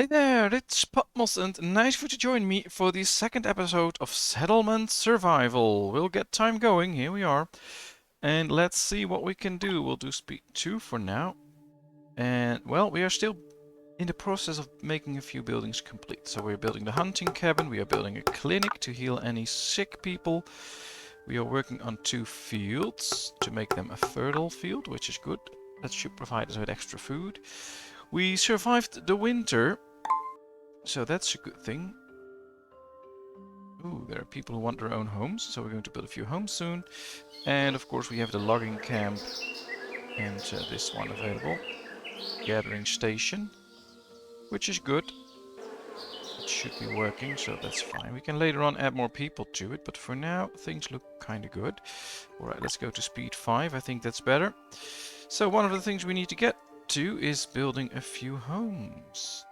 Hey there, it's Patmos and nice for you to join me for the second episode of Settlement Survival. We'll get time going, here we are. And let's see what we can do. We'll do speed 2 for now. And, well, we are still in the process of making a few buildings complete. So we're building the hunting cabin, we are building a clinic to heal any sick people. We are working on 2 fields to make them a fertile field, which is good. That should provide us with extra food. We survived the winter. So that's a good thing. Ooh, there are people who want their own homes, so we're going to build a few homes soon. And of course we have the logging camp and this one available. Gathering station, which is good. It should be working, so that's fine. We can later on add more people to it, but for now things look kind of good. Alright, let's go to speed 5. I think that's better. So one of the things we need to get to is building a few homes.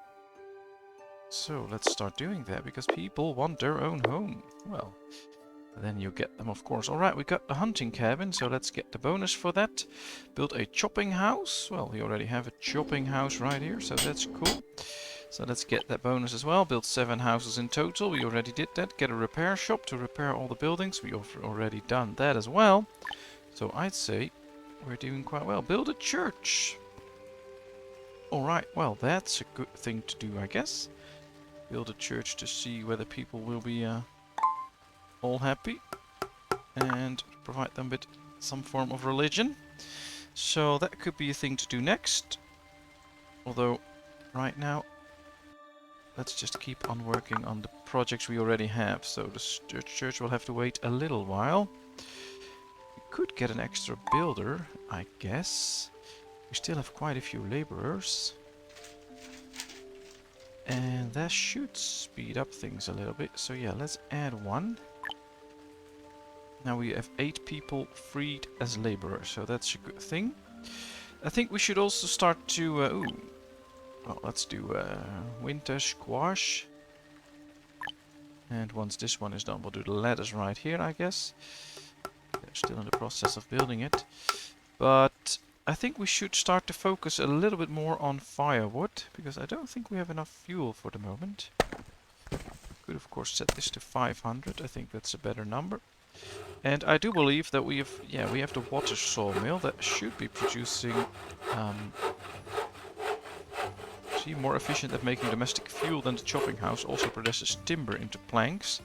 So let's start doing that, because people want their own home. Well, then you get them, of course. Alright, we got the hunting cabin, so let's get the bonus for that. Build a chopping house. Well, we already have a chopping house right here, so that's cool. So let's get that bonus as well. Build 7 houses in total. We already did that. Get a repair shop to repair all the buildings. We've already done that as well. So I'd say we're doing quite well. Build a church. Alright, well, that's a good thing to do, I guess. Build a church to see whether people will be all happy and provide them with some form of religion. So that could be a thing to do next. Although right now let's just keep on working on the projects we already have. So the church will have to wait a little while. We could get an extra builder, I guess. We still have quite a few laborers. And that should speed up things a little bit. So yeah, let's add one. Now we have 8 people freed as laborers, so that's a good thing. I think we should also start to... well, let's do winter squash. And once this one is done, we'll do the ladders right here, I guess. They're still in the process of building it. But I think we should start to focus a little bit more on firewood, because I don't think we have enough fuel for the moment. Could of course set this to 500, I think that's a better number. And I do believe that we have the water sawmill that should be producing more efficient at making domestic fuel than the chopping house. Also produces timber into planks,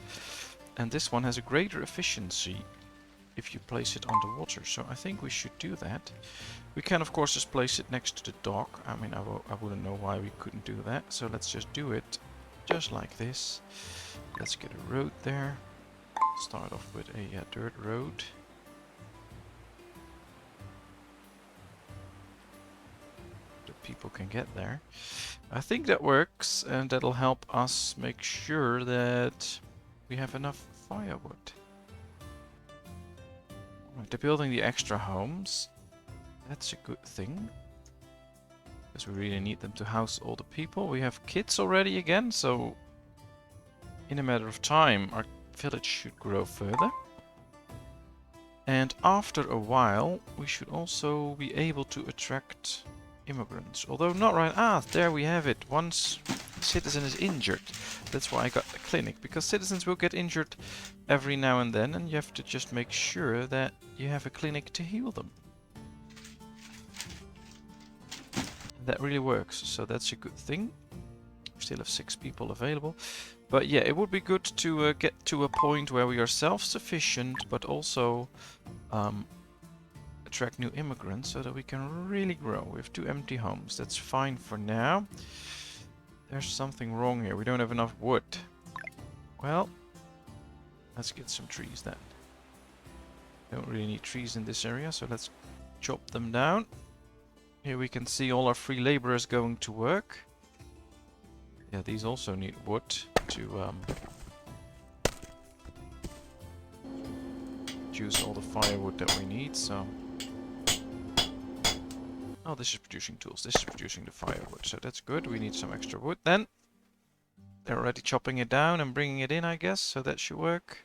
and this one has a greater efficiency if you place it on the water. So I think we should do that. We can of course just place it next to the dock. I mean, I wouldn't know why we couldn't do that. So let's just do it just like this. Let's get a road there. Start off with a dirt road. The people can get there. I think that works, and that'll help us make sure that we have enough firewood. Right, they're building the extra homes. That's a good thing, because we really need them to house all the people. We have kids already again, so in a matter of time our village should grow further. And after a while we should also be able to attract immigrants. Although not right... Ah, there we have it. Once a citizen is injured. That's why I got the clinic. Because citizens will get injured every now and then, and you have to just make sure that you have a clinic to heal them. And that really works, so that's a good thing. We still have 6 people available. But yeah, it would be good to get to a point where we are self-sufficient, but also attract new immigrants so that we can really grow. We have 2 empty homes. That's fine for now. There's something wrong here. We don't have enough wood. Well, let's get some trees then. Don't really need trees in this area, so let's chop them down. Here we can see all our free laborers going to work. Yeah, these also need wood to produce all the firewood that we need, so... Oh, this is producing tools. This is producing the firewood, so that's good. We need some extra wood then. They're already chopping it down and bringing it in, I guess, so that should work.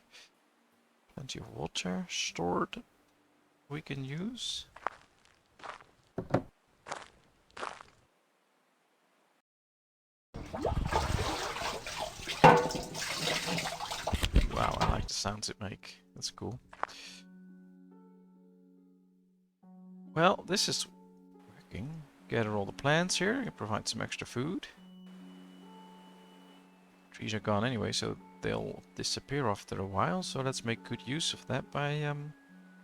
Plenty of water stored we can use. the sounds it make. That's cool. Well, this is working. Gather all the plants here and provide some extra food. Trees are gone anyway, so they'll disappear after a while. So let's make good use of that by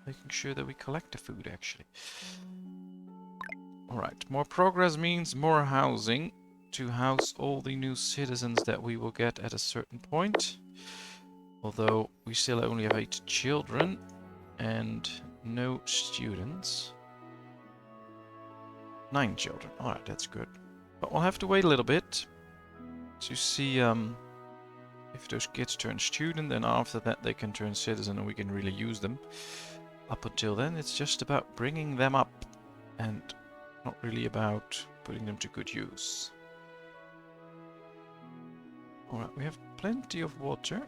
making sure that we collect the food, actually. Alright, more progress means more housing to house all the new citizens that we will get at a certain point. Although we still only have 8 children and no students. 9 children. Alright, that's good. But we'll have to wait a little bit to see if those kids turn student, and after that they can turn citizen and we can really use them. Up until then, it's just about bringing them up and not really about putting them to good use. Alright, we have plenty of water,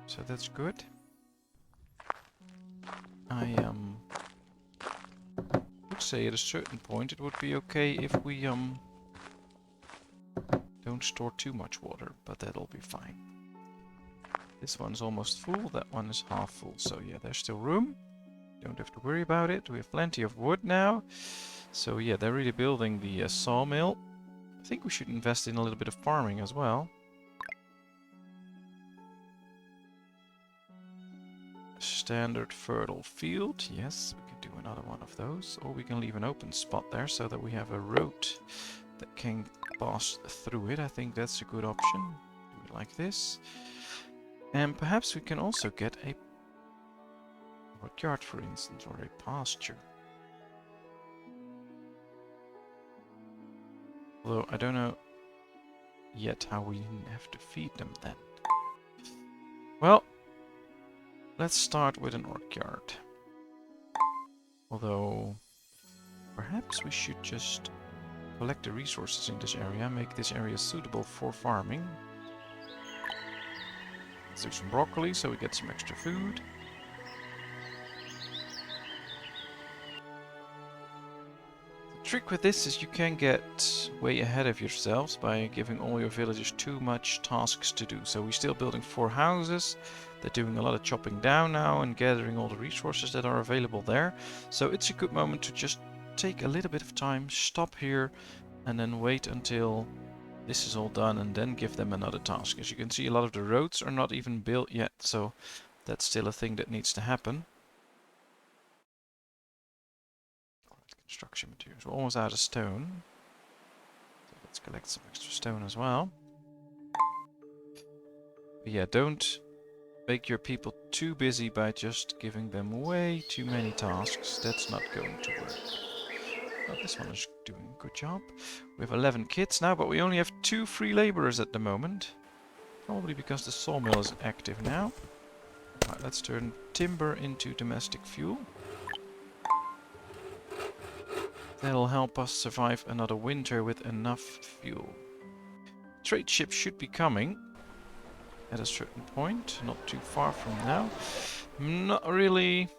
so that's good. I would say at a certain point it would be okay if we don't store too much water, but that'll be fine. This one's almost full, that one is half full, so yeah, there's still room. Don't have to worry about it. We have plenty of wood now. So yeah, they're really building the sawmill. I think we should invest in a little bit of farming as well. Standard fertile field. Yes, we can do another one of those. Or we can leave an open spot there so that we have a road that can pass through it. I think that's a good option. Do it like this. And perhaps we can also get a courtyard, for instance, or a pasture. Although I don't know yet how we have to feed them then. Well, let's start with an orchard. Although perhaps we should just collect the resources in this area, make this area suitable for farming. Let's do some broccoli so we get some extra food. The trick with this is you can get way ahead of yourselves by giving all your villagers too much tasks to do. So we're still building 4 houses. They're doing a lot of chopping down now and gathering all the resources that are available there. So it's a good moment to just take a little bit of time, stop here, and then wait until this is all done and then give them another task. As you can see, a lot of the roads are not even built yet, so that's still a thing that needs to happen. Construction materials. We're almost out of stone. So let's collect some extra stone as well. But yeah, don't make your people too busy by just giving them way too many tasks. That's not going to work. Oh, this one is doing a good job. We have 11 kids now, but we only have 2 free laborers at the moment. Probably because the sawmill is active now. Alright, let's turn timber into domestic fuel. That'll help us survive another winter with enough fuel. Trade ships should be coming at a certain point, not too far from now. I'm not really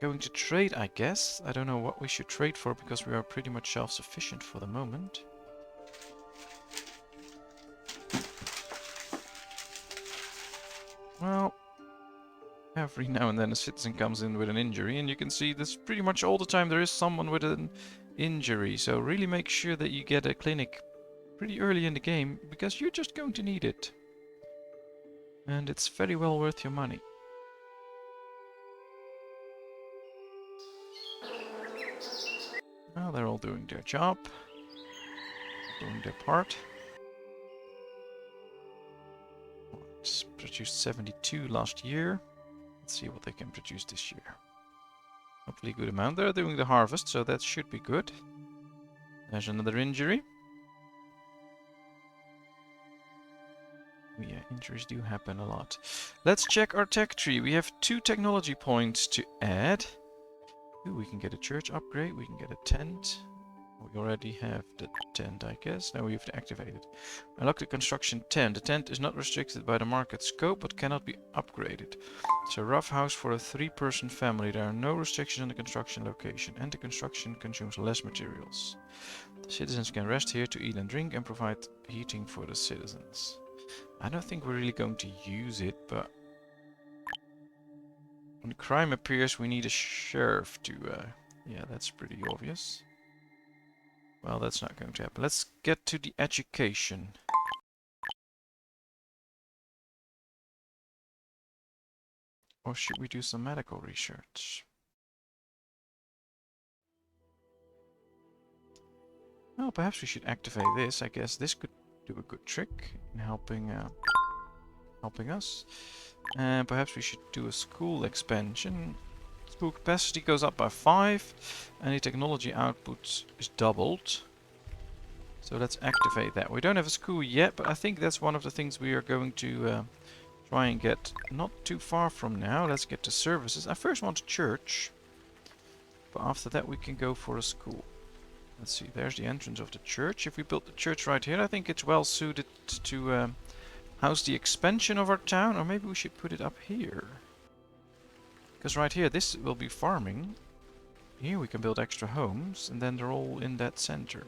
going to trade, I guess. I don't know what we should trade for because we are pretty much self-sufficient for the moment. Well, every now and then a citizen comes in with an injury, and you can see this pretty much all the time there is someone with an injury. So really make sure that you get a clinic pretty early in the game, because you're just going to need it. And it's very well worth your money. Well, they're all doing their job, doing their part. It's produced 72 last year. Let's see what they can produce this year. Hopefully a good amount. They're doing the harvest, so that should be good. There's another injury. Yeah, injuries do happen a lot. Let's check our tech tree. We have 2 technology points to add. Ooh, we can get a church upgrade. We can get a tent. We already have the tent, I guess. Now we have to activate it. Unlock the construction tent. The tent is not restricted by the market scope, but cannot be upgraded. It's a rough house for a 3-person family. There are no restrictions on the construction location, and the construction consumes less materials. The citizens can rest here to eat and drink and provide heating for the citizens. I don't think we're really going to use it, but when crime appears, we need a sheriff to... yeah, that's pretty obvious. Well, that's not going to happen. Let's get to the education. Or should we do some medical research? Well, perhaps we should activate this. I guess this could do a good trick in helping us. And perhaps we should do a school expansion. School capacity goes up by 5, and the technology output is doubled. So let's activate that. We don't have a school yet, but I think that's one of the things we are going to try and get not too far from now. Let's get to services. I first want a church, but after that we can go for a school. Let's see, there's the entrance of the church. If we build the church right here, I think it's well suited to house the expansion of our town, or maybe we should put it up here. Because right here, this will be farming. Here we can build extra homes, and then they're all in that center.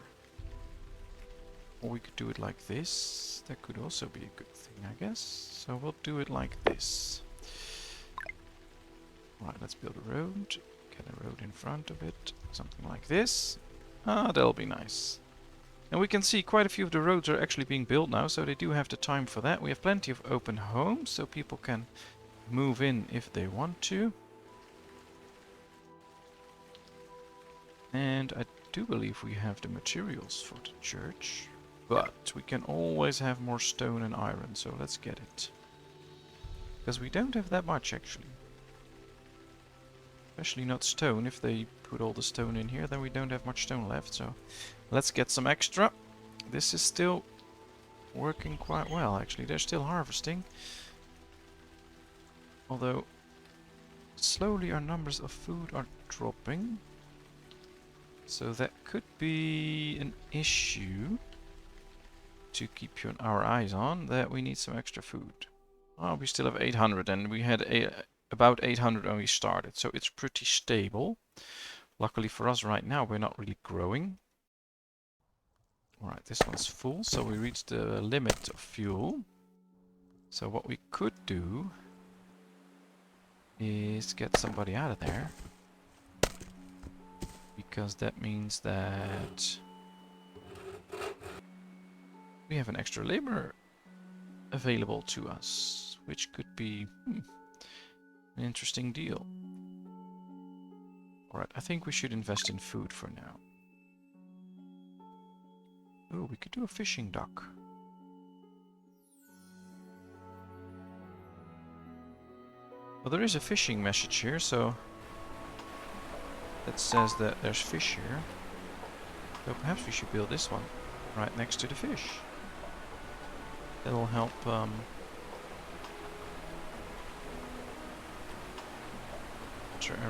Or we could do it like this. That could also be a good thing, I guess. So we'll do it like this. Right, let's build a road. Get a road in front of it. Something like this. Ah, that'll be nice. And we can see quite a few of the roads are actually being built now, so they do have the time for that. We have plenty of open homes, so people can move in if they want to. And I do believe we have the materials for the church. But we can always have more stone and iron, so let's get it. Because we don't have that much, actually. Especially not stone. If they put all the stone in here, then we don't have much stone left, so let's get some extra. This is still working quite well, actually. They're still harvesting. Although, slowly our numbers of food are dropping. So that could be an issue to keep our eyes on, that we need some extra food. Oh, we still have 800, and we had about 800 when we started, so it's pretty stable. Luckily for us right now, we're not really growing. Alright, this one's full, so we reached the limit of fuel. So what we could do is get somebody out of there. Because that means that we have an extra labor available to us, which could be an interesting deal. Alright, I think we should invest in food for now. Oh, we could do a fishing dock. Well, there is a fishing message here, so that says that there's fish here. So perhaps we should build this one right next to the fish. That'll help water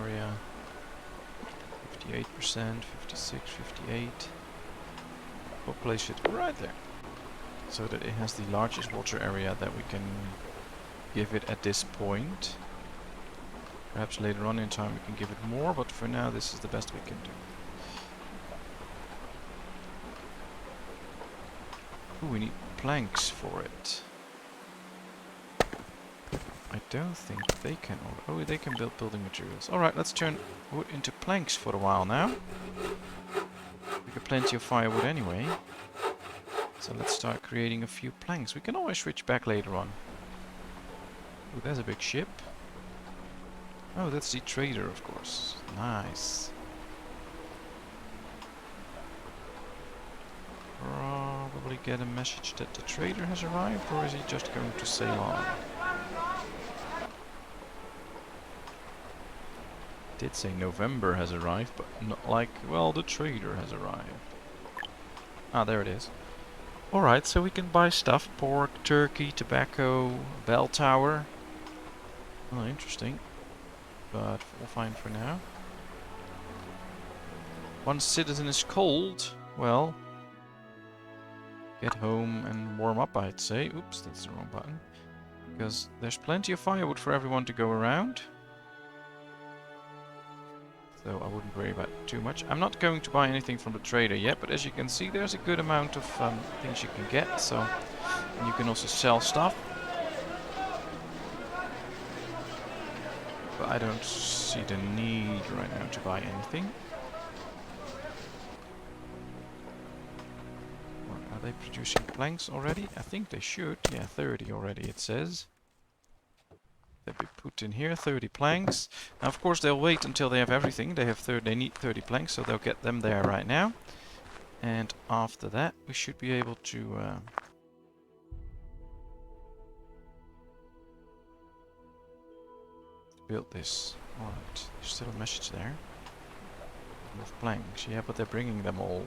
area 58%, 56, 58. We'll place it right there, so that it has the largest water area that we can give it at this point. Perhaps later on in time we can give it more, but for now this is the best we can do. Ooh, we need planks for it. I don't think they can... Oh, they can build building materials. Alright, let's turn wood into planks for a while now. We got plenty of firewood anyway. So let's start creating a few planks. We can always switch back later on. Ooh, there's a big ship. Oh, that's the trader, of course. Nice. Probably get a message that the trader has arrived, or is he just going to sail on? Did say November has arrived, but not like, well, the trader has arrived. Ah, there it is. Alright, so we can buy stuff. Pork, turkey, tobacco, bell tower. Oh, interesting. But we'll fine for now. One citizen is cold. Well, get home and warm up, I'd say. Oops, that's the wrong button. Because there's plenty of firewood for everyone to go around. So I wouldn't worry about it too much. I'm not going to buy anything from the trader yet, but as you can see, there's a good amount of things you can get. So, and you can also sell stuff. But I don't see the need right now to buy anything. Or are they producing planks already? I think they should. Yeah, 30 already it says. They'll be put in here, 30 planks. Now of course they'll wait until they have everything. They need 30 planks, so they'll get them there right now. And after that we should be able to build this. Alright, there's still a message there. Move planks, yeah, but they're bringing them all.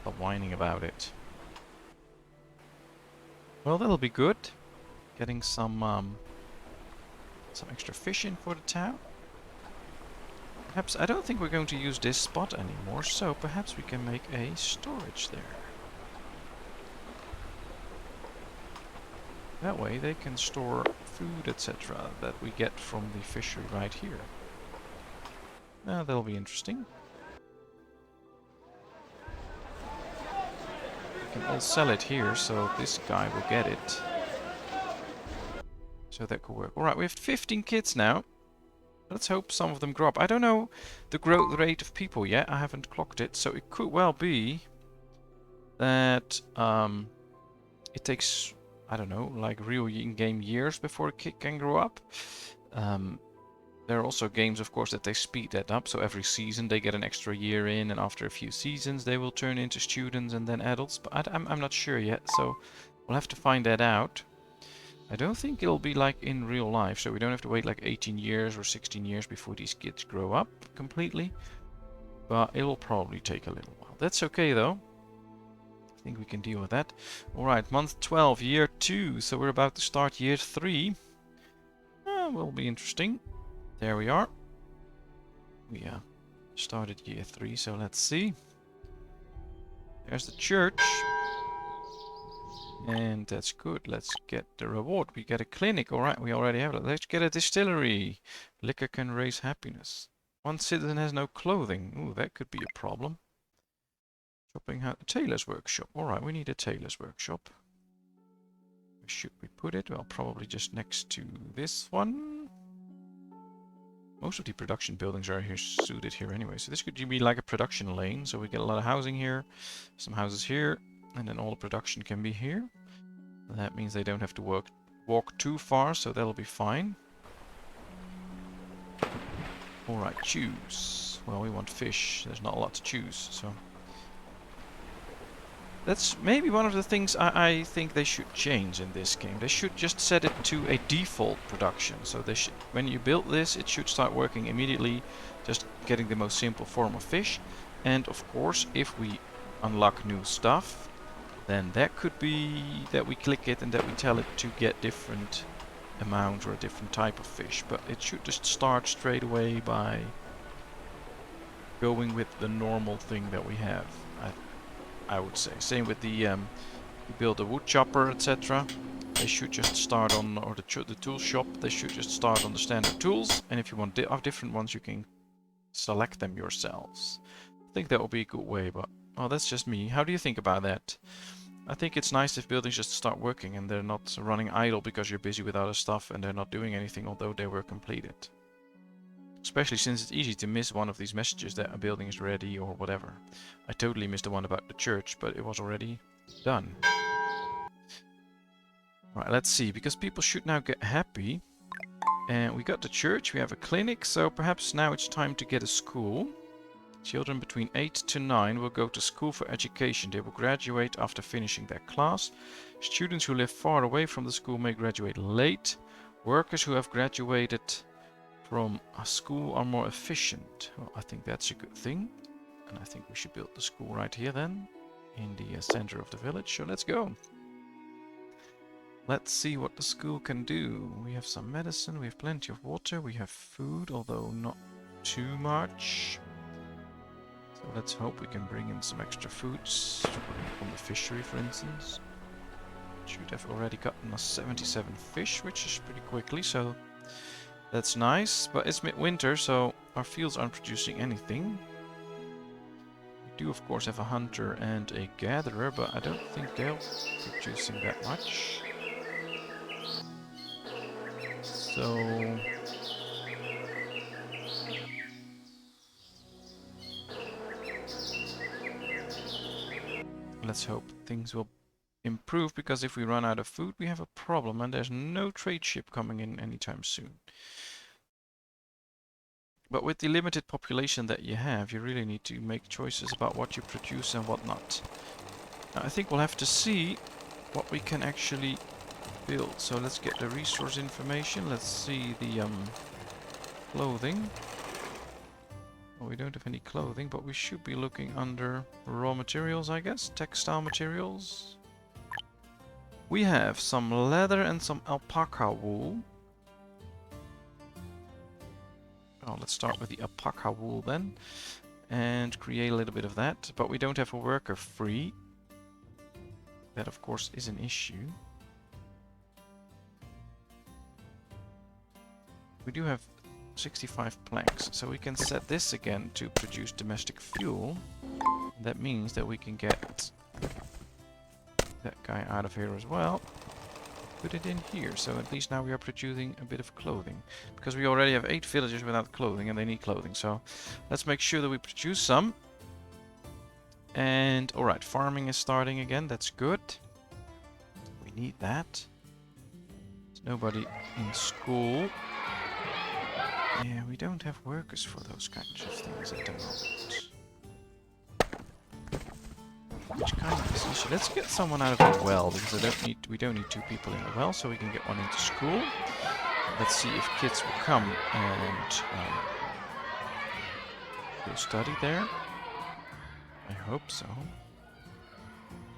Stop whining about it. Well, that'll be good. Getting some extra fish in for the town. Perhaps, I don't think we're going to use this spot anymore, so perhaps we can make a storage there. That way they can store food, etc. that we get from the fishery right here. Now that'll be interesting. We can all sell it here, so this guy will get it. So that could work. Alright, we have 15 kids now. Let's hope some of them grow up. I don't know the growth rate of people yet. I haven't clocked it, so it could well be that it takes, I don't know, like real in-game years before a kid can grow up. There are also games, of course, that they speed that up. So every season they get an extra year in, and after a few seasons they will turn into students and then adults. But I'm not sure yet, so we'll have to find that out. I don't think it'll be like in real life, so we don't have to wait like 18 years or 16 years before these kids grow up completely. But it will probably take a little while. That's okay though. I think we can deal with that. Alright, month 12, year 2. So we're about to start year 3. Will be interesting. There we are. We started year 3, so let's see. There's the church. And that's good. Let's get the reward. We get a clinic. Alright, we already have it. Let's get a distillery. Liquor can raise happiness. One citizen has no clothing. Ooh, that could be a problem. Shopping house. Tailor's workshop. Alright, we need a tailor's workshop. Where should we put it? Well, probably just next to this one. Most of the production buildings are here suited here anyway. So this could be like a production lane. So we get a lot of housing here. Some houses here. And then all the production can be here. That means they don't have to walk too far, so that'll be fine. Alright, choose. Well, we want fish. There's not a lot to choose, so... That's maybe one of the things I think they should change in this game. They should just set it to a default production. So they should, when you build this, it should start working immediately, just getting the most simple form of fish. And of course, if we unlock new stuff, then that could be that we click it and that we tell it to get different amount or a different type of fish. But it should just start straight away by going with the normal thing that we have, I would say. Same with the you build a wood chopper, etc. They should just start on, or the tool shop, they should just start on the standard tools. And if you want different ones, you can select them yourselves. I think that would be a good way, but oh, that's just me. How do you think about that? I think it's nice if buildings just start working and they're not running idle because you're busy with other stuff and they're not doing anything although they were completed. Especially since it's easy to miss one of these messages that a building is ready or whatever. I totally missed the one about the church, but it was already done. Right, let's see, because people should now get happy. And we got the church, we have a clinic, so perhaps now it's time to get a school. Children between 8 to 9 will go to school for education. They will graduate after finishing their class. Students who live far away from the school may graduate late. Workers who have graduated from a school are more efficient. Well, I think that's a good thing. And I think we should build the school right here then, in the center of the village. So let's go. Let's see what the school can do. We have some medicine, we have plenty of water, we have food, although not too much. So let's hope we can bring in some extra foods from the fishery, for instance. Should have already gotten us 77 fish, which is pretty quickly, so that's nice. But it's midwinter, so our fields aren't producing anything. We do of course have a hunter and a gatherer, but I don't think they're producing that much. So let's hope things will improve, because if we run out of food we have a problem, and there's no trade ship coming in anytime soon. But with the limited population that you have, you really need to make choices about what you produce and what not. Now, I think we'll have to see what we can actually build. So let's get the resource information. Let's see the clothing. Well, we don't have any clothing, but we should be looking under raw materials, I guess. Textile materials. We have some leather and some alpaca wool. Oh, let's start with the alpaca wool then, and create a little bit of that. But we don't have a worker free. That of course is an issue. We do have 65 planks, so we can set this again to produce domestic fuel. That means that we can get that guy out of here as well. Put it in here, so at least now we are producing a bit of clothing, because we already have 8 villagers without clothing and they need clothing. So let's make sure that we produce some. And alright, farming is starting again, that's good. We need that. There's nobody in school. Yeah, we don't have workers for those kinds of things at the moment. Which kind of is an issue. Let's get someone out of the well, because we don't need 2 people in the well, so we can get one into school. Let's see if kids will come and go study there. I hope so.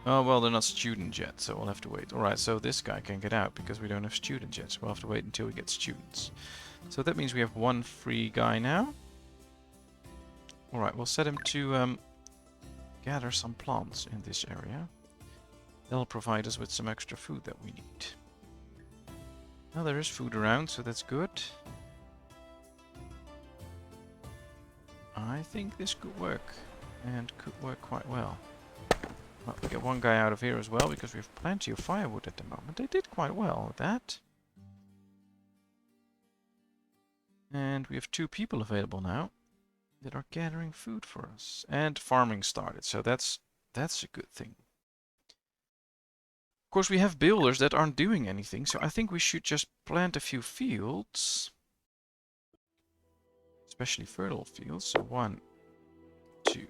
Oh, well, they're not students yet, so we'll have to wait. Alright, so this guy can get out because we don't have students yet, so we'll have to wait until we get students. So that means we have 1 free guy now. Alright, we'll set him to gather some plants in this area. They'll provide us with some extra food that we need. Now there is food around, so that's good. I think this could work, and could work quite well. Well, we get 1 guy out of here as well, because we have plenty of firewood at the moment. They did quite well with that. And we have 2 people available now that are gathering food for us. And farming started, so that's a good thing. Of course, we have builders that aren't doing anything, so I think we should just plant a few fields. Especially fertile fields. So 1, 2,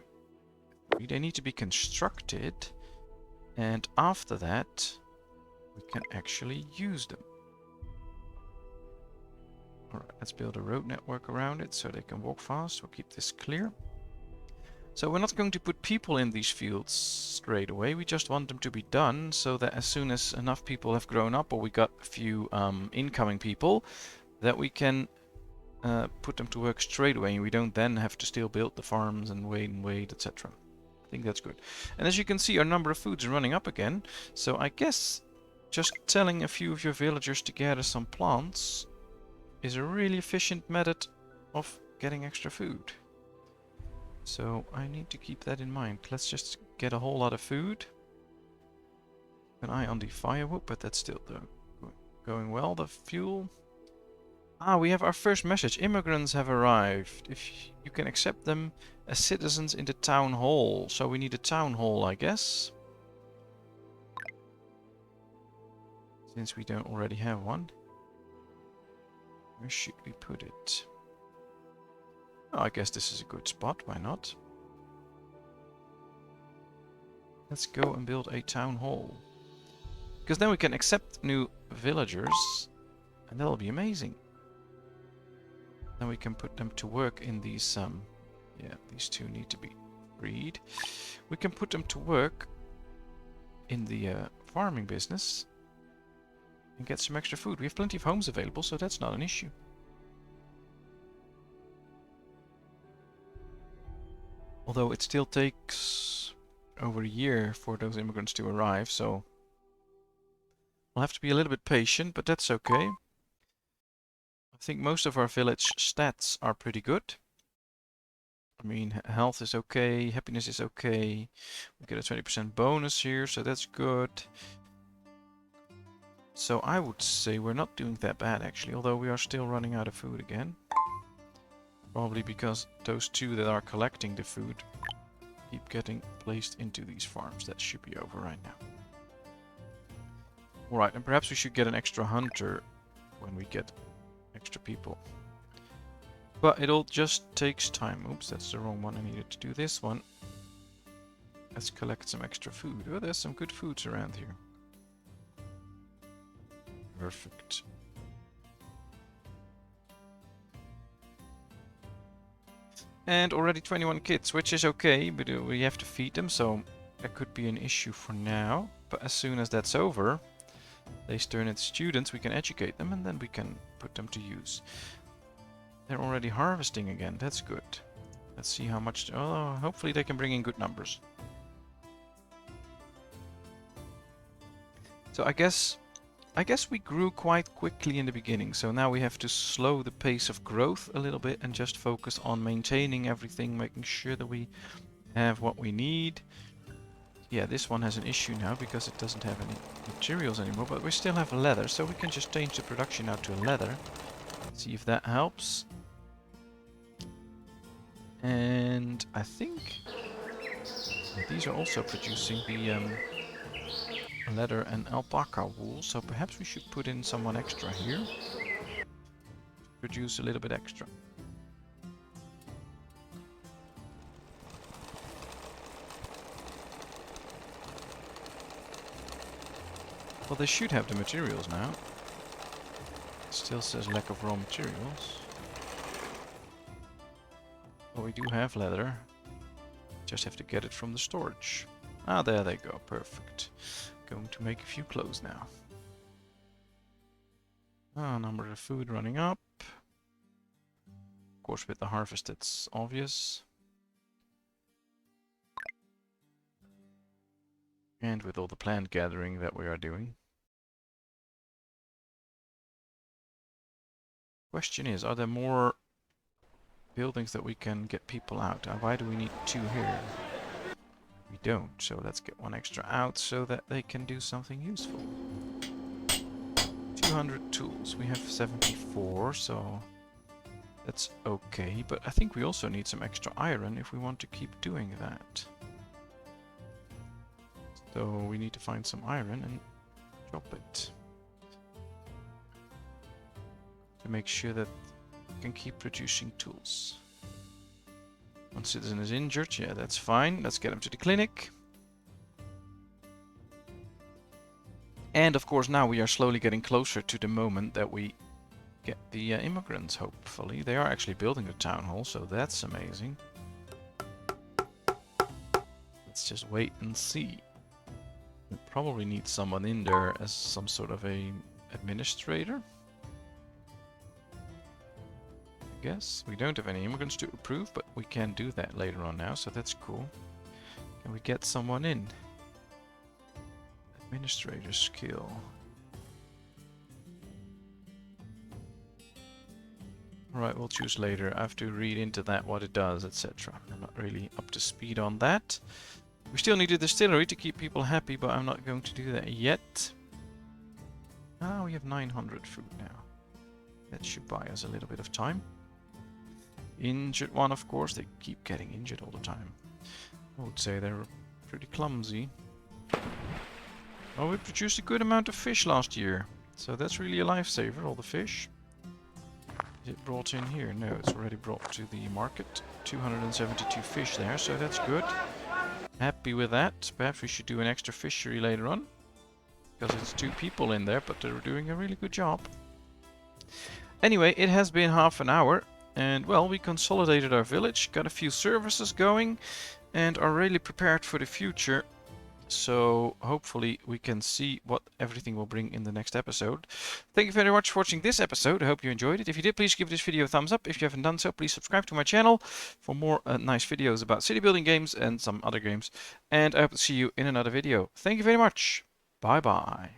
3. They need to be constructed, and after that we can actually use them. Alright, let's build a road network around it so they can walk fast. We'll keep this clear. So we're not going to put people in these fields straight away. We just want them to be done so that as soon as enough people have grown up, or we got a few incoming people, that we can put them to work straight away, and we don't then have to still build the farms and wait, etc. I think that's good. And as you can see, our number of foods is running up again. So I guess just telling a few of your villagers to gather some plants is a really efficient method of getting extra food. So I need to keep that in mind. Let's just get a whole lot of food. Keep an eye on the firewood, but that's still going well. The fuel. Ah, we have our first message. Immigrants have arrived. If you can accept them as citizens in the town hall. So we need a town hall, I guess. Since we don't already have one. Where should we put it? Oh, I guess this is a good spot. Why not? Let's go and build a town hall. Because then we can accept new villagers. And that'll be amazing. Then we can put them to work in these, yeah, these 2 need to be freed. We can put them to work in the farming business and get some extra food. We have plenty of homes available, so that's not an issue. Although it still takes over a year for those immigrants to arrive, so we'll have to be a little bit patient, but that's okay. I think most of our village stats are pretty good. I mean, health is okay, happiness is okay. We get a 20% bonus here, so that's good. So I would say we're not doing that bad actually, although we are still running out of food again. Probably because those two that are collecting the food keep getting placed into these farms. That should be over right now. Alright, and perhaps we should get an extra hunter when we get extra people. But it all just takes time. Oops, that's the wrong one. I needed to do this one. Let's collect some extra food. Oh, there's some good foods around here. Perfect. And already 21 kids, which is okay, but we have to feed them, so that could be an issue for now. But as soon as that's over, they turn into students, we can educate them, and then we can put them to use. They're already harvesting again, that's good. Let's see how much... Oh, hopefully they can bring in good numbers. So I guess we grew quite quickly in the beginning, so now we have to slow the pace of growth a little bit and just focus on maintaining everything, making sure that we have what we need. Yeah, this one has an issue now because it doesn't have any materials anymore, but we still have leather, so we can just change the production now to leather. See if that helps. And I think these are also producing the leather and alpaca wool, so perhaps we should put in someone extra here. Produce a little bit extra. Well, they should have the materials now. It still says lack of raw materials. Well, we do have leather. Just have to get it from the storage. Ah, there they go. Perfect. Going to make a few clothes now. Ah, number of food running up. Of course, with the harvest, it's obvious. And with all the plant gathering that we are doing. Question is, are there more buildings that we can get people out? Why do we need 2 here? We don't, so let's get 1 extra out so that they can do something useful. 200 tools. We have 74, so that's okay. But I think we also need some extra iron if we want to keep doing that. So we need to find some iron and drop it. To make sure that we can keep producing tools. 1 citizen is injured, yeah, that's fine. Let's get him to the clinic. And of course now we are slowly getting closer to the moment that we get the immigrants, hopefully. They are actually building the town hall, so that's amazing. Let's just wait and see. We probably need someone in there as some sort of a administrator. I guess. We don't have any immigrants to approve, but we can do that later on now, so that's cool. Can we get someone in? Administrator skill. Alright, we'll choose later. I have to read into that what it does, etc. I'm not really up to speed on that. We still need a distillery to keep people happy, but I'm not going to do that yet. Ah, we have 900 food now. That should buy us a little bit of time. Injured one, of course. They keep getting injured all the time. I would say they're pretty clumsy. Oh, we produced a good amount of fish last year. So that's really a lifesaver, all the fish. Is it brought in here? No, it's already brought to the market. 272 fish there, so that's good. Happy with that. Perhaps we should do an extra fishery later on. Because it's 2 people in there, but they're doing a really good job. Anyway, it has been half an hour. And well, we consolidated our village, got a few services going, and are really prepared for the future. So hopefully we can see what everything will bring in the next episode. Thank you very much for watching this episode. I hope you enjoyed it. If you did, please give this video a thumbs up. If you haven't done so, please subscribe to my channel for more nice videos about city building games and some other games. And I hope to see you in another video. Thank you very much. Bye bye.